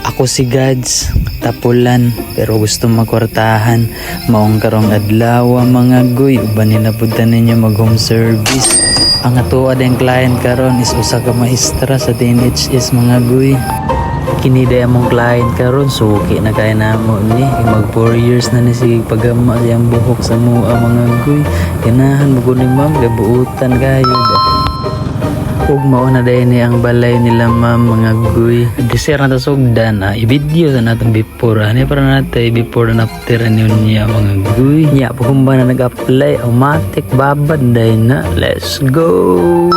Ako si Gads, tapulan, pero gusto makwartahan. Maong karong adlaw mga guy, uban ninapunta ninyo mag home service. Ang atuwa din client karon is usa ka maestra sa TNHS mga guy. Kinida among client karon suki na kay namo ni mag 4 years na ni sige pagama siyang buhok sa mua mga guy. Ganahan mo ni ma'am gabuutan kayo ba. Ug mao na dayon ni ang balay nila ma'am mga guy. Deser na ta sugdan i-video sa natong before ani para natay before and after niya mga guy. Nya po kumba na nag-apply automatic babad dayon na. Let's go.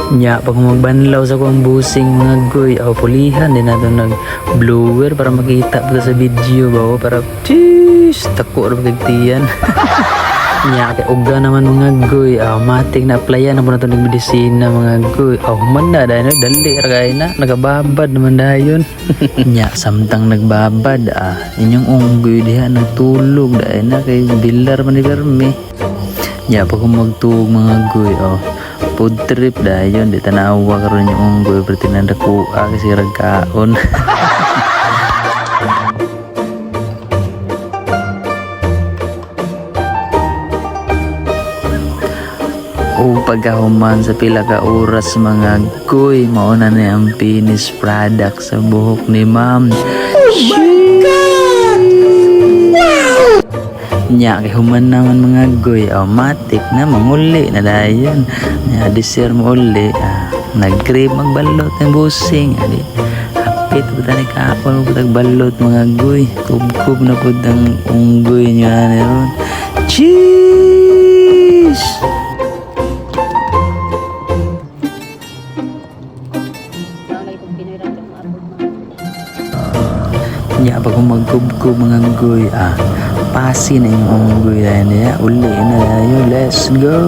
Nya pag magbanlaw sa kong busing mga guy pulihan din nato nag blower para makita po sa video ba para cheese tako ra pagtiyan. Nya kay ugda naman mga guy matik na applyan na po nato ng medisina mga guy man na dahil dali ra kay na nagababad naman dayon. Nya samtang nagbabad inyong unggoy diha nagtulog dahil na kay bilar man ni Berme. Nya pag magtuog mga guy food trip dayon di tanawa karon yung unggoy perti nandakua kasi ragkaon. O pagkahuman sa pila ka oras mga guy mao na ni ang finished product sa buhok ni ma'am. Oh my God! Wow! Nya kay human naman mga guy matik na manguli na dayon. Nya deser mo uli nag-grab magbalot ng busing adi. Hapit buta ni kapon mo butag balot mga guy. Kub-kub na pud ang unggoy niya ni ron. Cheese! Nya pag magkub-kub mga guy pasi na yung unggoy na uli na dayo. Let's go.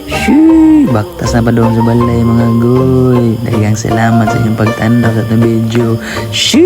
Shoo! Baktas na pa doon sa balay mga guy. Daghang salamat sa inyong pagtanda sa video. Shoo!